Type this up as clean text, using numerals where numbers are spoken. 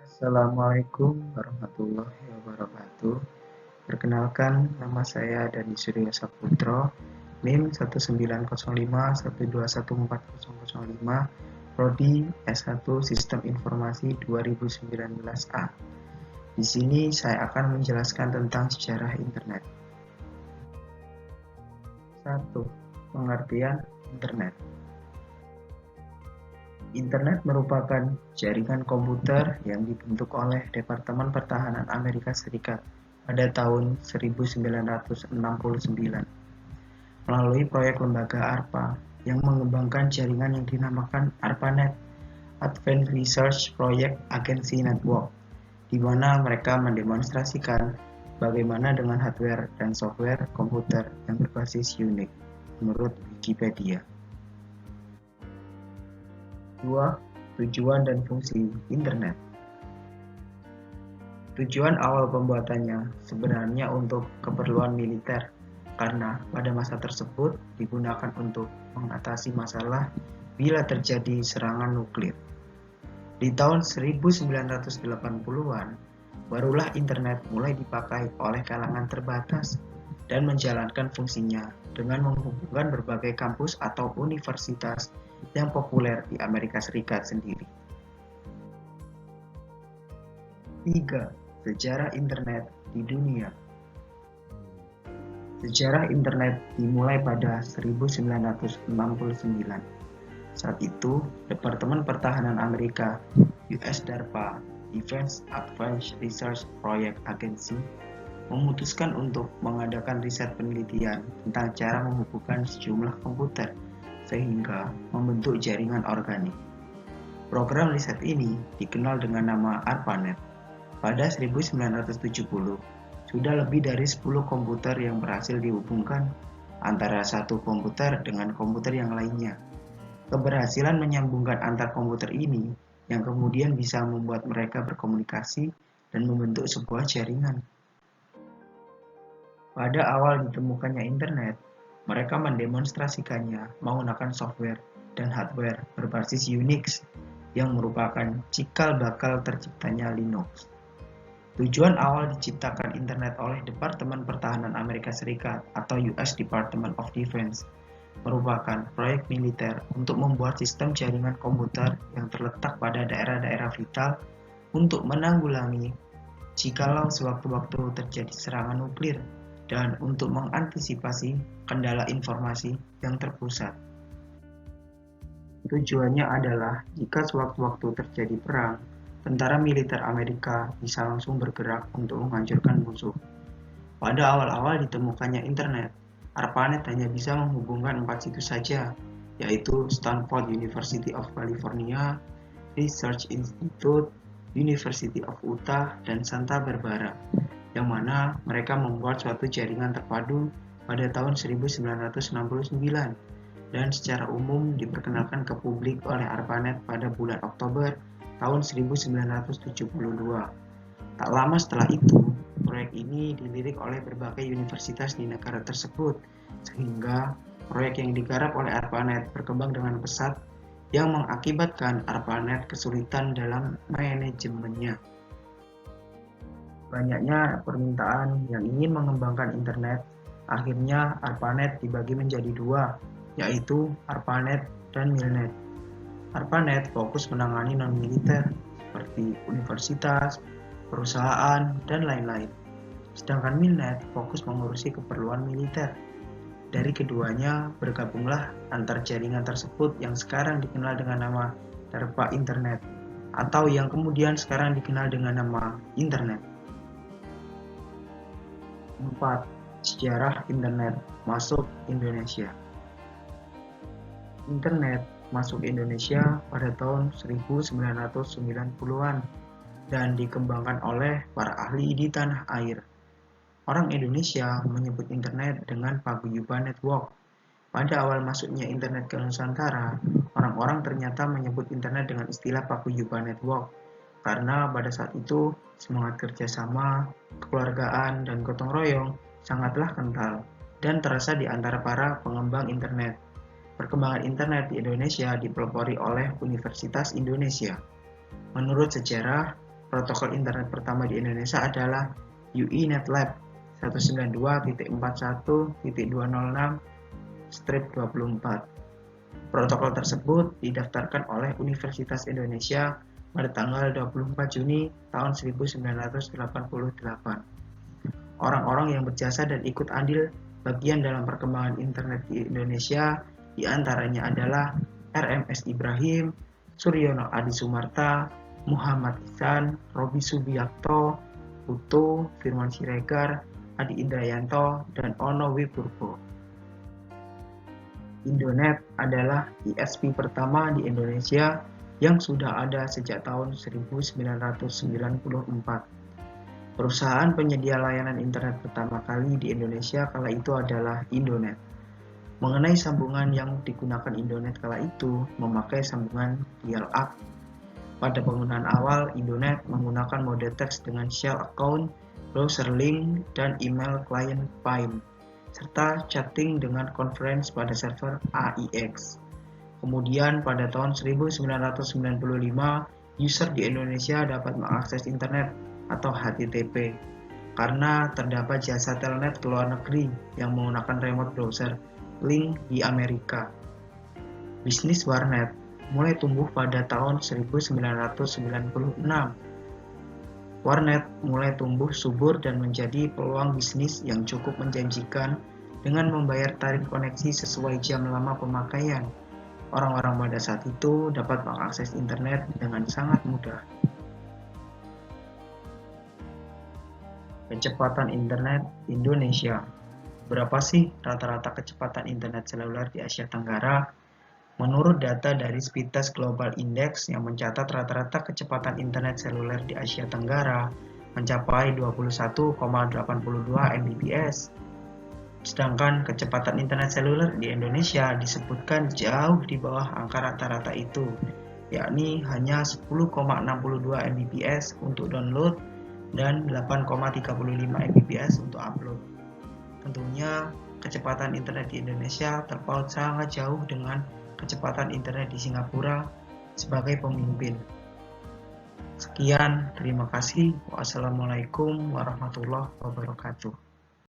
Assalamualaikum warahmatullahi wabarakatuh. Perkenalkan, nama saya Dani Surya Saputro, NIM 19051214005, Prodi S1 Sistem Informasi 2019A. Di sini saya akan menjelaskan tentang sejarah internet. 1. Pengertian internet. Internet merupakan jaringan komputer yang dibentuk oleh Departemen Pertahanan Amerika Serikat pada tahun 1969 melalui proyek lembaga ARPA yang mengembangkan jaringan yang dinamakan ARPANET (Advanced Research Project Agency Network), di mana mereka mendemonstrasikan bagaimana dengan hardware dan software komputer yang berbasis Unix menurut Wikipedia. 2. Tujuan dan fungsi internet. Tujuan awal pembuatannya sebenarnya untuk keperluan militer, karena pada masa tersebut digunakan untuk mengatasi masalah bila terjadi serangan nuklir. Di tahun 1980-an, barulah internet mulai dipakai oleh kalangan terbatas dan menjalankan fungsinya dengan menghubungkan berbagai kampus atau universitas yang populer di Amerika Serikat sendiri. 3. Sejarah internet di dunia. Sejarah internet dimulai pada 1969. Saat itu, Departemen Pertahanan Amerika, US DARPA, Defense Advanced Research Project Agency, memutuskan untuk mengadakan riset penelitian tentang cara menghubungkan sejumlah komputer sehingga membentuk jaringan organik. Program riset ini dikenal dengan nama ARPANET. Pada 1970, sudah lebih dari 10 komputer yang berhasil dihubungkan antara satu komputer dengan komputer yang lainnya. Keberhasilan menyambungkan antar komputer ini yang kemudian bisa membuat mereka berkomunikasi dan membentuk sebuah jaringan. Pada awal ditemukannya internet, mereka mendemonstrasikannya menggunakan software dan hardware berbasis Unix yang merupakan cikal bakal terciptanya Linux. Tujuan awal diciptakan internet oleh Departemen Pertahanan Amerika Serikat atau US Department of Defense merupakan proyek militer untuk membuat sistem jaringan komputer yang terletak pada daerah-daerah vital untuk menanggulangi jikalau sewaktu-waktu terjadi serangan nuklir dan untuk mengantisipasi kendala informasi yang terpusat. Tujuannya adalah jika sewaktu-waktu terjadi perang, tentara militer Amerika bisa langsung bergerak untuk menghancurkan musuh. Pada awal-awal ditemukannya internet, ARPANET hanya bisa menghubungkan 4 situs saja, yaitu Stanford University of California, Research Institute, University of Utah, dan Santa Barbara, yang mana mereka membuat suatu jaringan terpadu pada tahun 1969 dan secara umum diperkenalkan ke publik oleh ARPANET pada bulan Oktober tahun 1972. Tak lama setelah itu, proyek ini dilirik oleh berbagai universitas di negara tersebut, sehingga proyek yang digarap oleh ARPANET berkembang dengan pesat yang mengakibatkan ARPANET kesulitan dalam manajemennya. Banyaknya permintaan yang ingin mengembangkan internet, akhirnya ARPANET dibagi menjadi dua, yaitu ARPANET dan MILNET. ARPANET fokus menangani non-militer seperti universitas, perusahaan, dan lain-lain. Sedangkan MILNET fokus mengurusi keperluan militer. Dari keduanya bergabunglah antar jaringan tersebut yang sekarang dikenal dengan nama DARPA Internet atau yang kemudian sekarang dikenal dengan nama Internet. 4. Sejarah internet masuk Indonesia. Internet masuk Indonesia pada tahun 1990-an dan dikembangkan oleh para ahli di tanah air. Orang Indonesia menyebut internet dengan paguyuban network. Pada awal masuknya internet ke Nusantara, orang-orang ternyata menyebut internet dengan istilah paguyuban network karena pada saat itu semangat kerjasama, kekeluargaan, dan gotong royong sangatlah kental dan terasa di antara para pengembang internet. Perkembangan internet di Indonesia dipelopori oleh Universitas Indonesia. Menurut sejarah, Protokol internet pertama di Indonesia adalah UI-NetLab 192.1.206/24. Protokol tersebut didaftarkan oleh Universitas Indonesia pada tanggal 24 Juni tahun 1988. Orang-orang yang berjasa dan ikut andil bagian dalam perkembangan internet di Indonesia diantaranya adalah RMS Ibrahim, Suryono Adi Sumarta, Muhammad Ihsan, Robi Subiakto, Putu, Firman Siregar, Adi Indrayanto, dan Ono Wipurbo. Indonet adalah ISP pertama di Indonesia yang sudah ada sejak tahun 1994. Perusahaan penyedia layanan internet pertama kali di Indonesia kala itu adalah Indonet. Mengenai sambungan yang digunakan Indonet kala itu memakai sambungan dial-up. Pada penggunaan awal, Indonet menggunakan mode teks dengan shell account, browser link, dan email client PIME, serta chatting dengan conference pada server AIX. Kemudian pada tahun 1995, user di Indonesia dapat mengakses internet atau HTTP karena terdapat jasa telnet ke luar negeri yang menggunakan remote browser link di Amerika. Bisnis warnet mulai tumbuh pada tahun 1996. Warnet mulai tumbuh subur dan menjadi peluang bisnis yang cukup menjanjikan dengan membayar tarif koneksi sesuai jam lama pemakaian. Orang-orang pada saat itu dapat mengakses internet dengan sangat mudah. Kecepatan internet Indonesia. Berapa sih rata-rata kecepatan internet seluler di Asia Tenggara? Menurut data dari Speedtest Global Index yang mencatat rata-rata kecepatan internet seluler di Asia Tenggara mencapai 21,82 Mbps. Sedangkan kecepatan internet seluler di Indonesia disebutkan jauh di bawah angka rata-rata itu, yakni hanya 10,62 Mbps untuk download dan 8,35 Mbps untuk upload. Tentunya kecepatan internet di Indonesia terpaut sangat jauh dengan kecepatan internet di Singapura sebagai pemimpin. Sekian, terima kasih. Wassalamualaikum warahmatullahi wabarakatuh.